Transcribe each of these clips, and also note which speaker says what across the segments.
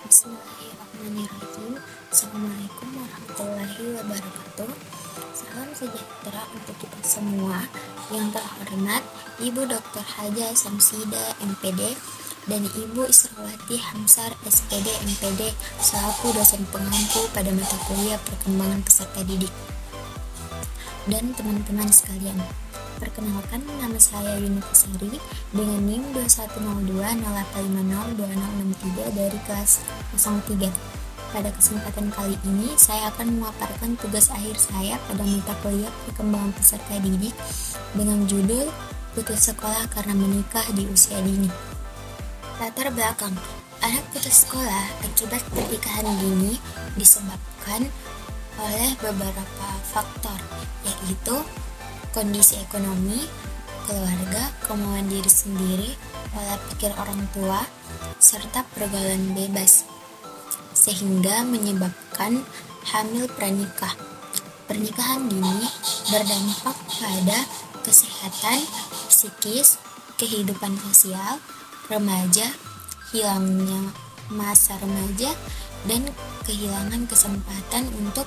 Speaker 1: Bismillahirrahmanirrahim. Assalamualaikum warahmatullahi wabarakatuh. Salam sejahtera untuk kita semua. Yang terhormat Ibu Dr. Haja Samsida MPD dan Ibu Israwati Hamsar SPD MPD selaku dosen pengampu pada mata kuliah perkembangan peserta didik. Dan teman-teman sekalian, perkenalkan, nama saya Yuni Kesari dengan NIM 210208502063 dari kelas 03. Pada kesempatan kali ini, saya akan memaparkan tugas akhir saya pada mata kuliah perkembangan peserta didik dengan judul Putus Sekolah Karena Menikah di Usia Dini. Latar belakang, anak putus sekolah akibat pernikahan dini disebabkan oleh beberapa faktor, yaitu kondisi ekonomi, keluarga, kemauan diri sendiri, pola pikir orang tua, serta pergaulan bebas, sehingga menyebabkan hamil pranikah. Pernikahan dini berdampak pada kesehatan psikis, kehidupan sosial, remaja, hilangnya masa remaja, dan kehilangan kesempatan untuk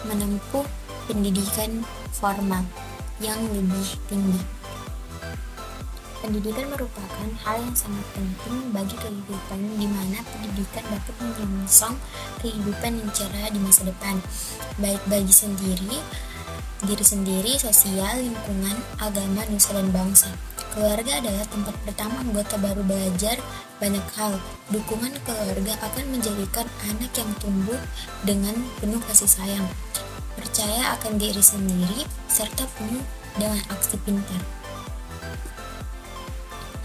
Speaker 1: menempuh pendidikan formal yang lebih tinggi. Pendidikan merupakan hal yang sangat penting bagi kehidupan, di mana pendidikan dapat menyongsong kehidupan yang cerah di masa depan, baik bagi diri sendiri, sosial, lingkungan, agama, nusa, dan bangsa. Keluarga adalah tempat pertama anggota baru belajar banyak hal. Dukungan keluarga akan menjadikan anak yang tumbuh dengan penuh kasih sayang, percaya akan diri sendiri, serta penuh dengan aksi pintar.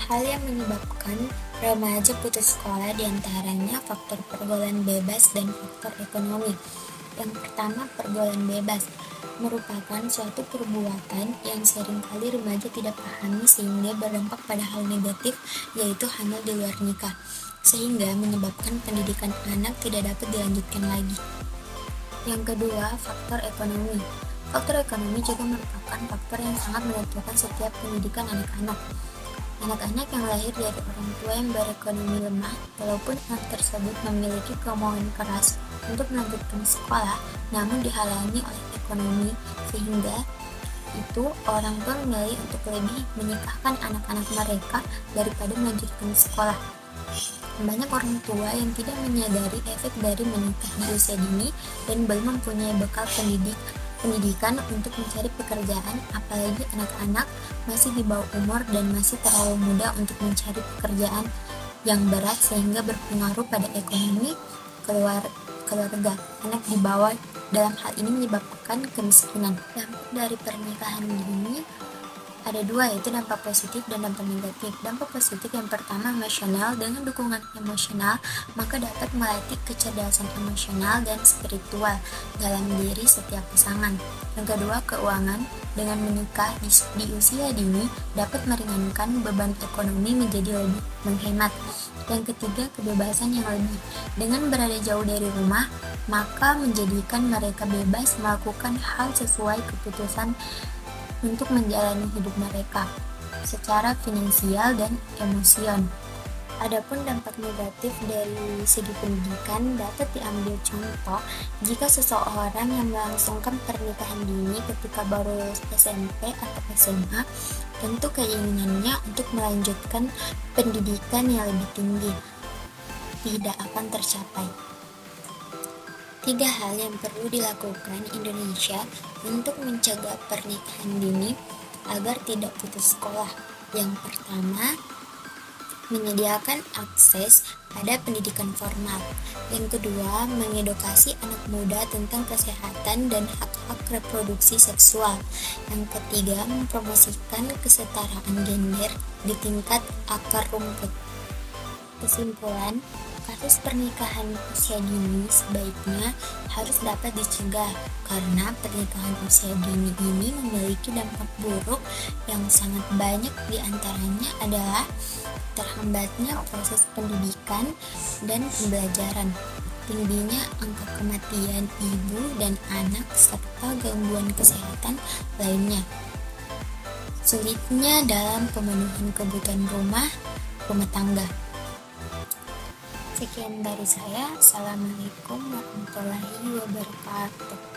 Speaker 1: Hal yang menyebabkan remaja putus sekolah diantaranya faktor pergaulan bebas dan faktor ekonomi. Yang pertama, pergaulan bebas merupakan suatu perbuatan yang seringkali remaja tidak pahami sehingga berdampak pada hal negatif, yaitu hamil di luar nikah, sehingga menyebabkan pendidikan anak tidak dapat dilanjutkan lagi. Yang kedua, faktor ekonomi. Faktor ekonomi juga merupakan faktor yang sangat menentukan setiap pendidikan anak-anak. Anak-anak yang lahir dari orang tua yang berekonomi lemah, walaupun anak tersebut memiliki kemauan keras untuk melanjutkan sekolah, namun dihalangi oleh ekonomi, sehingga itu orang tua memilih untuk lebih menikahkan anak-anak mereka daripada melanjutkan sekolah. Banyak orang tua yang tidak menyadari efek dari menikah di usia dini dan belum mempunyai bekal pendidikan untuk mencari pekerjaan, apalagi anak-anak masih di bawah umur dan masih terlalu muda untuk mencari pekerjaan yang berat, sehingga berpengaruh pada ekonomi keluarga. Anak di bawah dalam hal ini menyebabkan kemiskinan. Dampak dari pernikahan dini ada dua, yaitu dampak positif dan dampak negatif. Dampak positif yang pertama, emosional. Dengan dukungan emosional, maka dapat melatih kecerdasan emosional dan spiritual dalam diri setiap pasangan. Yang kedua, keuangan. Dengan menikah di usia dini dapat meringankan beban ekonomi menjadi lebih menghemat. Yang ketiga, kebebasan yang lebih. Dengan berada jauh dari rumah, maka menjadikan mereka bebas melakukan hal sesuai keputusan untuk menjalani hidup mereka secara finansial dan emosional. Adapun dampak negatif dari segi pendidikan dapat diambil contoh jika seseorang yang melangsungkan pernikahan dini ketika baru lulus SMP atau SMA, tentu keinginannya untuk melanjutkan pendidikan yang lebih tinggi tidak akan tercapai. 3 hal yang perlu dilakukan Indonesia untuk mencegah pernikahan dini agar tidak putus sekolah. Yang pertama, menyediakan akses pada pendidikan formal. Yang kedua, mengedukasi anak muda tentang kesehatan dan hak-hak reproduksi seksual. Yang ketiga, mempromosikan kesetaraan gender di tingkat akar rumput. Kesimpulan, kasus pernikahan usia dini sebaiknya harus dapat dicegah, karena pernikahan usia dini ini memiliki dampak buruk yang sangat banyak. Diantaranya adalah terhambatnya proses pendidikan dan pembelajaran, tingginya angka kematian ibu dan anak, serta gangguan kesehatan lainnya, sulitnya dalam pemenuhan kebutuhan rumah tangga. Sekian dari saya. Assalamualaikum warahmatullahi wabarakatuh.